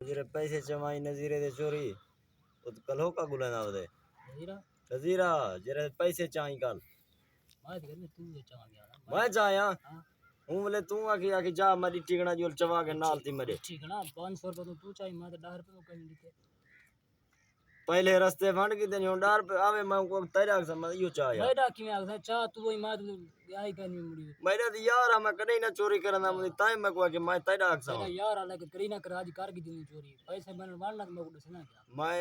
नजीरे पैसे चमाई नजीरे दे चोरी उत कल हो का गुलाना वदे नजीरा नजीरा जरे पैसे चाई कल मैं करने तू ये चाह गया मैं चाया हां हूं बोले तू आखी जा मरी टिकना जो चवा के नाल थी मरे ठीक है ना 500 रुपए तो तू चाहिए मैं तो 10 रुपए को कहीं लिखे पहले रस्ते फंड की देनी डार पे आवे मैं को तेरा समझ यो चाया मैं डाकी में आ चाह तू वही मैं आई करनी मुड़ी मेरा तो यार मैं कदे ना चोरी करना मुझे ताई मैं को कि मैं तेरा अक्सा तेरा यार आला के करी ना कर आज कर की दी चोरी पैसे मैंने मारना मैं को दसना क्या मैं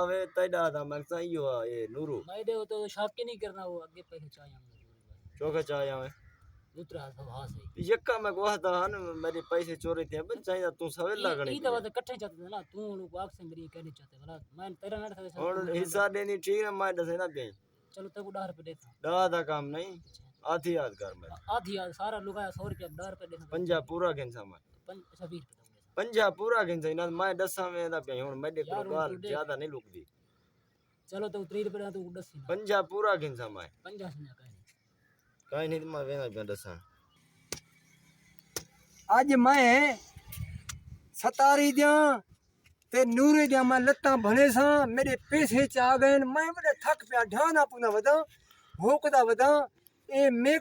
आवे तेरा था मैं सही हो ये नूरू मैं दे तो शक के नहीं करना वो आगे पैसे चाहिए हमने चोरी चौका चाया मैं दूसरा सब हां सही यक्का मैं को था न मेरे पैसे चोरी थे बन चाहिए तू सवेला गणी ई तो बात इकट्ठे चाहते ना तू लोग आग से मेरी कहने चाहते भला मैं तेरा ना था और हिस्सा देनी ठीक है मैं दसे ना पे चलो तब 10 रुपए देता दादा काम नहीं आधी याद कर मैं आधी यार सारा लोग 100 रुपया 10 रुपए देता पंजा पूरा घिनसा मैं 20 रुपए पंजा पूरा घिनसा ना मैं 10 में दा पे हुन मेरे को गाल ज्यादा नहीं लुकदी चलो तो 30 रुपए तो 10 पंजा पूरा घिनसा मैं 50 से काई नहीं मैं वेना पे दसा आज मैं सतारी दिया ते नूरे दिया मैं लत्ता भने सा मेरे पैसे च आ गए मैं बड़े थक पिया ध्यान अपना वदा होकदा वदा ए मेरे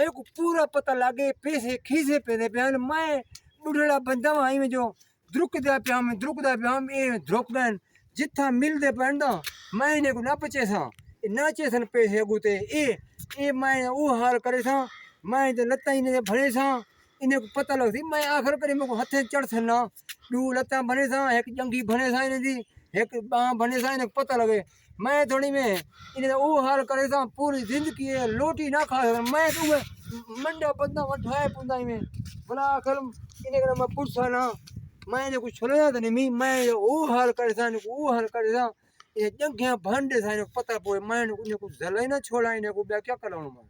को पूरा पता लागे पैसे खीसे पे पियान मैं बुढ़ड़ा बंदा आई में जो द्रुकदा पिया मैं द्रुकदा पिया ए द्रुकदन जिथा मिलदे पैंदा मैं इन्हें को ना पचे सा नाचे सन पैसे गुते ए मैं वो हाल करे सा मैं तो लत्ता इन्हें भने सा इन्हें को पता लगती मैं आखिर करे मेरे को हथे चढ़ सना दू लत्ता बने सा एक जंगी बने सा इन्हें दी एक बाह बने सा इन्हें पता लगे मैं थोड़ी में इन्हें वो हाल करे सा पूरी जिंदगी लोटी ना खा मैं तो मंडा बंदा उठाए पुंदा में भला आखिर इन्हें कर मैं पुछा ना मैं इन्हें कुछ छोड़ा तो नहीं मैं वो हाल करे सा इन्हें वो हाल करे सा ये जंगियां भांडे सा इन्हें पता पोए मैं इन्हें कुछ जला ही ना छोड़ा इन्हें को क्या कराऊं मैं